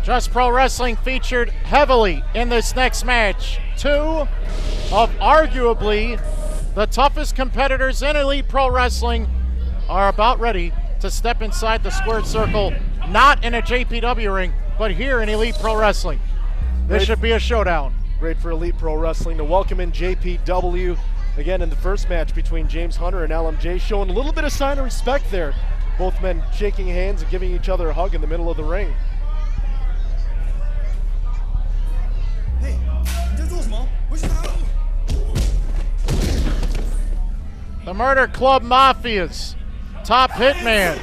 Just Pro Wrestling featured heavily in this next match. Two of arguably the toughest competitors in Elite Pro Wrestling are about ready to step inside the squared circle, not in a JPW ring, but here in Elite Pro Wrestling. This should be a showdown. Great for Elite Pro Wrestling to welcome in JPW. Again, in the first match between James Hunter and LMJ, showing a little bit of sign of respect there. Both men shaking hands and giving each other a hug in the middle of the ring. The Murder Club Mafia's top hitman.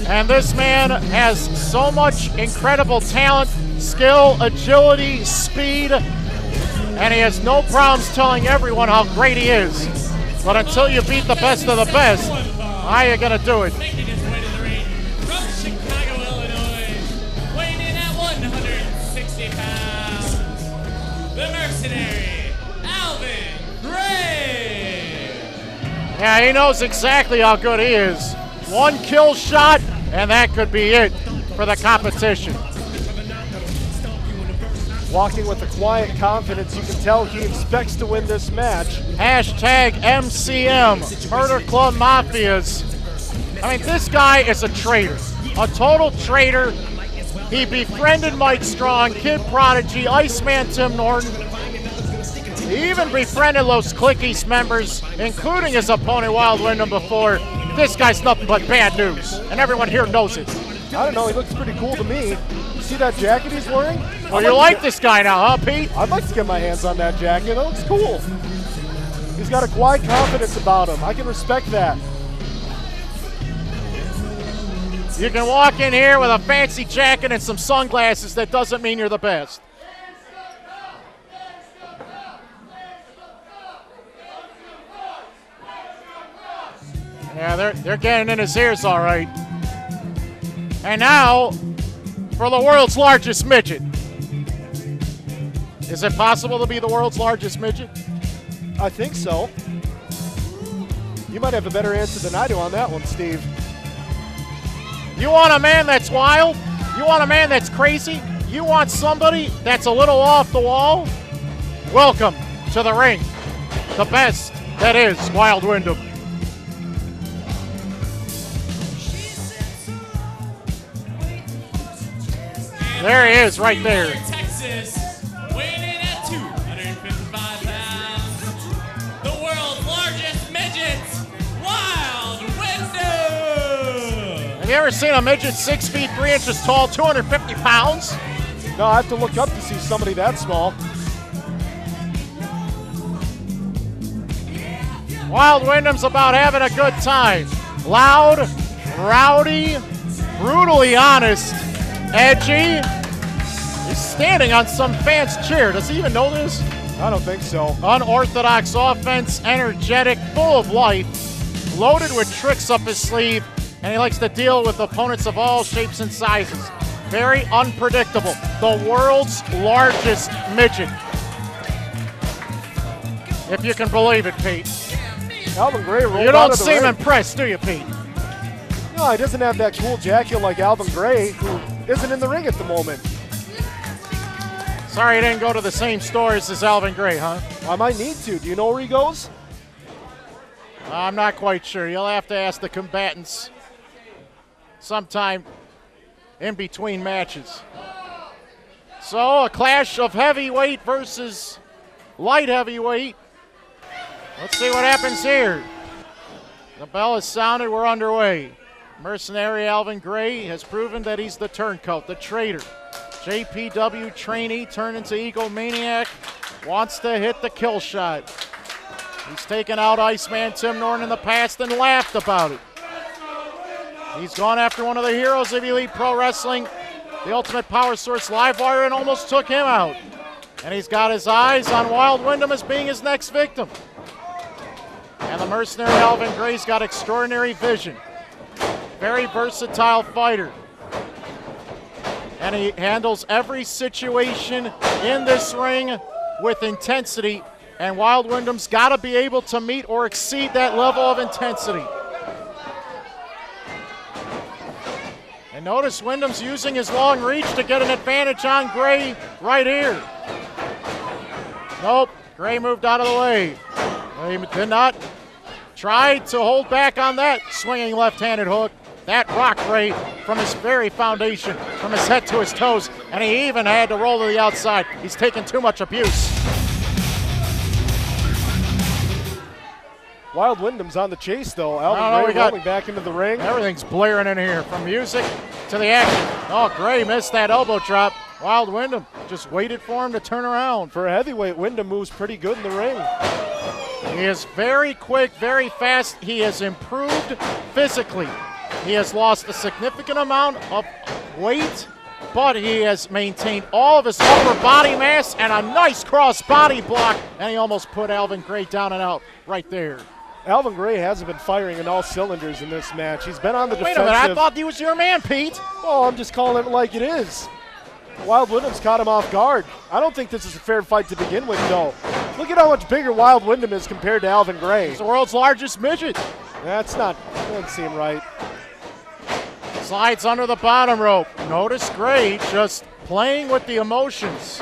And this man has so much incredible talent, skill, agility, speed, and he has no problems telling everyone how great he is. But until you beat the best of the best, how are you gonna do it? Making his way to the ring from Chicago, Illinois, weighing in at 160 pounds, the mercenary, Alvin Gray. Yeah, he knows exactly how good he is. One kill shot, and that could be it for the competition. Walking with a quiet confidence, you can tell he expects to win this match. Hashtag MCM, Murder Club Mafias. I mean, this guy is a traitor, a total traitor. He befriended Mike Strong, Kid Prodigy, Iceman Tim Norton. He even befriended Los Clickies members, including his opponent Wild Windham before. This guy's nothing but bad news, and everyone here knows it. I don't know, he looks pretty cool to me. You see that jacket he's wearing? Well, you like this guy now, huh, Pete? I'd like to get my hands on that jacket. That looks cool. He's got a quiet confidence about him. I can respect that. You can walk in here with a fancy jacket and some sunglasses. That doesn't mean you're the best. Yeah, they're getting in his ears all right. And now, for the world's largest midget. Is it possible to be the world's largest midget? I think so. You might have a better answer than I do on that one, Steve. You want a man that's wild? You want a man that's crazy? You want somebody that's a little off the wall? Welcome to the ring. The best that is Wild Windham. There he is, right there. Texas, weighing in at 255 pounds, the world's largest midget, Wild Windham. Have you ever seen a midget 6 feet 3 inches tall, 250 pounds? No, I have to look up to see somebody that small. Wild Windham's about having a good time. Loud, rowdy, brutally honest, edgy. He's standing on some fan's chair. Does he even know this? I don't think so. Unorthodox offense, energetic, full of life, loaded with tricks up his sleeve, and he likes to deal with opponents of all shapes and sizes. Very unpredictable. The world's largest midget. If you can believe it, Pete. Alvin Gray rolled You out don't of the seem ring. impressed, do you, Pete? No, he doesn't have that cool jacket like Alvin Gray, who isn't in the ring at the moment. Sorry you didn't go to the same stores as Alvin Gray, huh? I might need to. Do you know where he goes? I'm not quite sure. You'll have to ask the combatants sometime in between matches. So, a clash of heavyweight versus light heavyweight. Let's see what happens here. The bell is sounded. We're underway. Mercenary Alvin Gray has proven that he's the turncoat, the traitor. JPW trainee turned into egomaniac, wants to hit the kill shot. He's taken out Iceman Tim Norton in the past and laughed about it. He's gone after one of the heroes of Elite Pro Wrestling, the Ultimate Power Source Livewire, and almost took him out. And he's got his eyes on Wild Windham as being his next victim. And the mercenary Alvin Gray's got extraordinary vision. Very versatile fighter. And he handles every situation in this ring with intensity. And Wild Windham's got to be able to meet or exceed that level of intensity. And notice Windham's using his long reach to get an advantage on Gray right here. Nope, Gray moved out of the way. He did not try to hold back on that swinging left-handed hook. That rocked Gray from his very foundation, from his head to his toes, and he even had to roll to the outside. He's taken too much abuse. Wild Windham's on the chase, though. Alvin Gray rolling back into the ring. Everything's blaring in here, from music to the action. Oh, Gray missed that elbow drop. Wild Windham just waited for him to turn around. For a heavyweight, Windham moves pretty good in the ring. He is very quick, very fast. He has improved physically. He has lost a significant amount of weight, but he has maintained all of his upper body mass and a nice cross body block, and he almost put Alvin Gray down and out right there. Alvin Gray hasn't been firing in all cylinders in this match. He's been on the defensive. Wait a minute, I thought he was your man, Pete. Oh, I'm just calling it like it is. Wild Windham's caught him off guard. I don't think this is a fair fight to begin with, though. Look at how much bigger Wild Windham is compared to Alvin Gray. He's the world's largest midget. That doesn't seem right. Slides under the bottom rope. Notice Gray just playing with the emotions.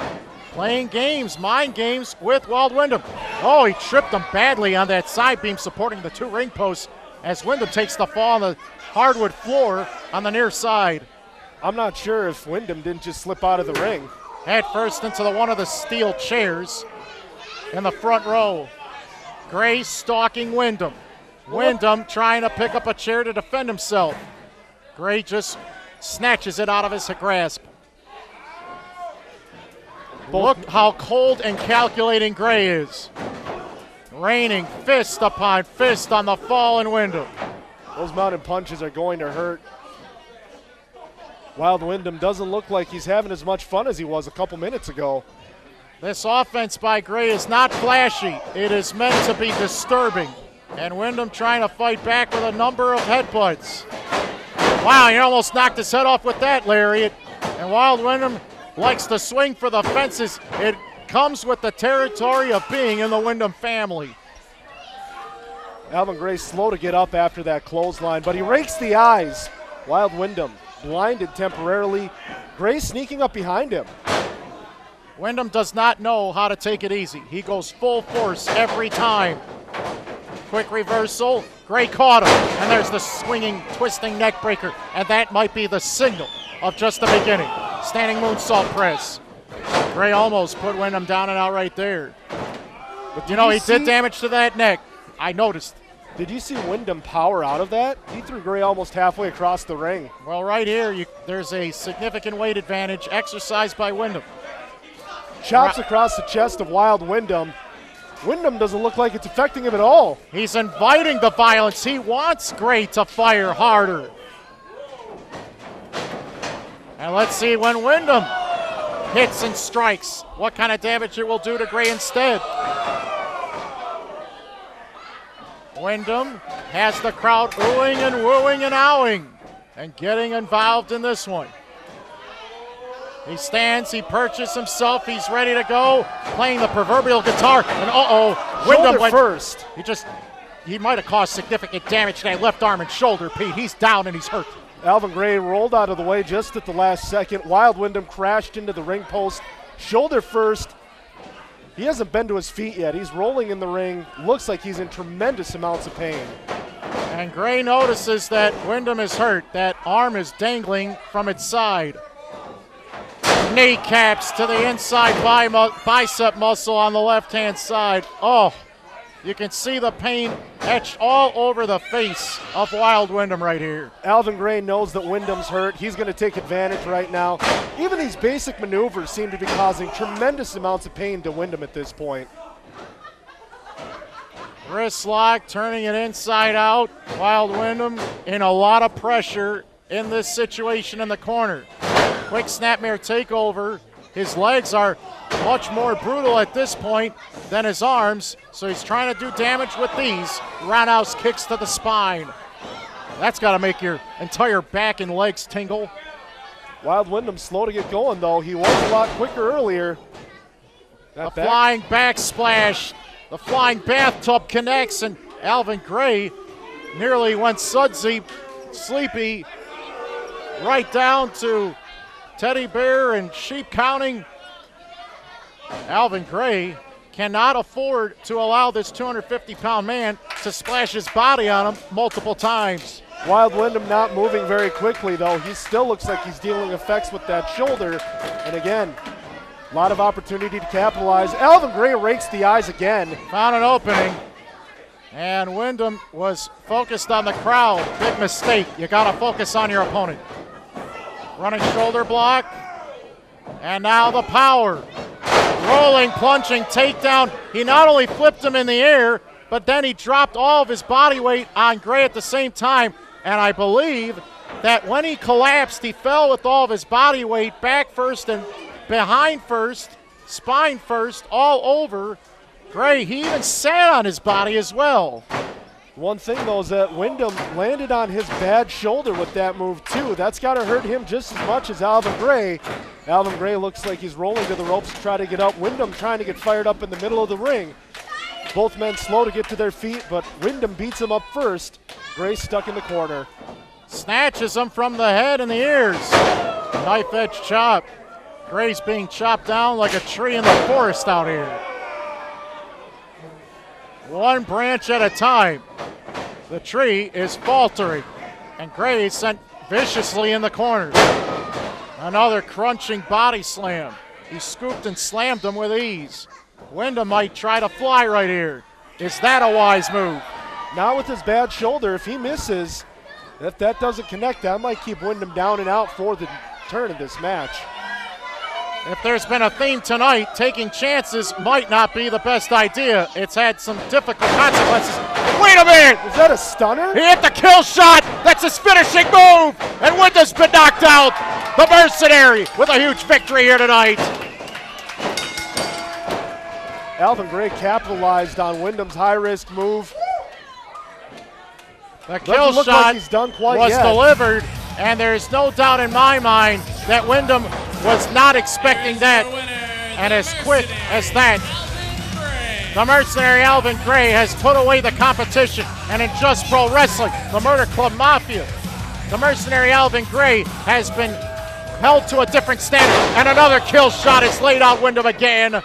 Playing games, mind games with Wild Windham. Oh, he tripped him badly on that side beam supporting the two ring posts as Windham takes the fall on the hardwood floor on the near side. I'm not sure if Windham didn't just slip out of the ring. Head first into one of the steel chairs in the front row. Gray stalking Windham. Windham trying to pick up a chair to defend himself. Gray just snatches it out of his grasp. Look how cold and calculating Gray is. Raining fist upon fist on the fallen Windham. Those mounted punches are going to hurt. Wild Windham doesn't look like he's having as much fun as he was a couple minutes ago. This offense by Gray is not flashy. It is meant to be disturbing. And Windham trying to fight back with a number of headbutts. Wow, he almost knocked his head off with that lariat. And Wild Windham likes to swing for the fences. It comes with the territory of being in the Windham family. Alvin Gray slow to get up after that clothesline, but he rakes the eyes. Wild Windham blinded temporarily. Gray sneaking up behind him. Windham does not know how to take it easy. He goes full force every time. Quick reversal. Gray caught him, and there's the swinging, twisting neck breaker, and that might be the signal of just the beginning. Standing moonsault press. Gray almost put Windham down and out right there. But you know, he did damage to that neck. I noticed. Did you see Windham power out of that? He threw Gray almost halfway across the ring. Well, right here, there's a significant weight advantage exercised by Windham. Chops across the chest of Wild Windham. Windham doesn't look like it's affecting him at all. He's inviting the violence. He wants Gray to fire harder. And let's see when Windham hits and strikes, what kind of damage it will do to Gray instead. Windham has the crowd oohing and wooing and owing and getting involved in this one. He stands, he perches himself, he's ready to go, playing the proverbial guitar, and Windham went first. He might have caused significant damage to that left arm and shoulder, Pete. He's down and he's hurt. Alvin Gray rolled out of the way just at the last second. Wild Windham crashed into the ring post, shoulder first. He hasn't been to his feet yet. He's rolling in the ring. Looks like he's in tremendous amounts of pain. And Gray notices that Windham is hurt. That arm is dangling from its side. Kneecaps to the inside bicep muscle on the left-hand side. Oh, you can see the pain etched all over the face of Wild Windham right here. Alvin Gray knows that Windham's hurt. He's going to take advantage right now. Even these basic maneuvers seem to be causing tremendous amounts of pain to Windham at this point. Wrist lock, turning it inside out. Wild Windham in a lot of pressure in this situation in the corner. Quick snapmare takeover. His legs are much more brutal at this point than his arms, so he's trying to do damage with these roundhouse kicks to the spine. That's got to make your entire back and legs tingle. Wild Windham slow to get going, though. He was a lot quicker earlier. The flying back splash, the flying bathtub connects, and Alvin Gray nearly went sudsy, sleepy, right down to teddy bear and sheep counting. Alvin Gray cannot afford to allow this 250-pound man to splash his body on him multiple times. Wild Windham not moving very quickly, though. He still looks like he's dealing effects with that shoulder. And again, a lot of opportunity to capitalize. Alvin Gray rakes the eyes again. Found an opening, and Windham was focused on the crowd. Big mistake. You got to focus on your opponent. Running shoulder block, and now the power. Rolling, plunging, takedown. He not only flipped him in the air, but then he dropped all of his body weight on Gray at the same time. And I believe that when he collapsed, he fell with all of his body weight back first and behind first, spine first, all over Gray. He even sat on his body as well. One thing, though, is that Windham landed on his bad shoulder with that move, too. That's got to hurt him just as much as Alvin Gray. Alvin Gray looks like he's rolling to the ropes to try to get up. Windham trying to get fired up in the middle of the ring. Both men slow to get to their feet, but Windham beats him up first. Gray stuck in the corner. Snatches him from the head and the ears. Knife edge chop. Gray's being chopped down like a tree in the forest out here. One branch at a time. The tree is faltering, and Gray sent viciously in the corner. Another crunching body slam. He scooped and slammed him with ease. Windham might try to fly right here. Is that a wise move? Not with his bad shoulder. If he misses, if that doesn't connect, that might keep Windham down and out for the turn of this match. If there's been a theme tonight, taking chances might not be the best idea. It's had some difficult consequences. Wait a minute! Was that a stunner? He hit the kill shot! That's his finishing move! And Wyndham's been knocked out! The Mercenary with a huge victory here tonight. Alvin Gray capitalized on Wyndham's high-risk move. The kill shot like he's done quite was yet. delivered, and there's no doubt in my mind that Windham was not expecting that. And as quick as that, the Mercenary Alvin Gray has put away the competition. And in Just Pro Wrestling, the Murder Club Mafia, the Mercenary Alvin Gray has been held to a different standard. And another kill shot is laid out Windham again.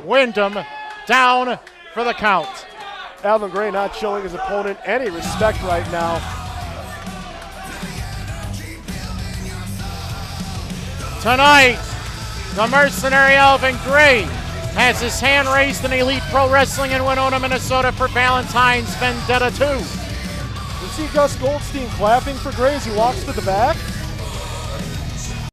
Windham down for the count. Alvin Gray not showing his opponent any respect right now. Tonight, the Mercenary Alvin Gray has his hand raised in Elite Pro Wrestling in Winona, Minnesota for Valentine's Vendetta 2. You see Gus Goldstein clapping for Gray as he walks to the back?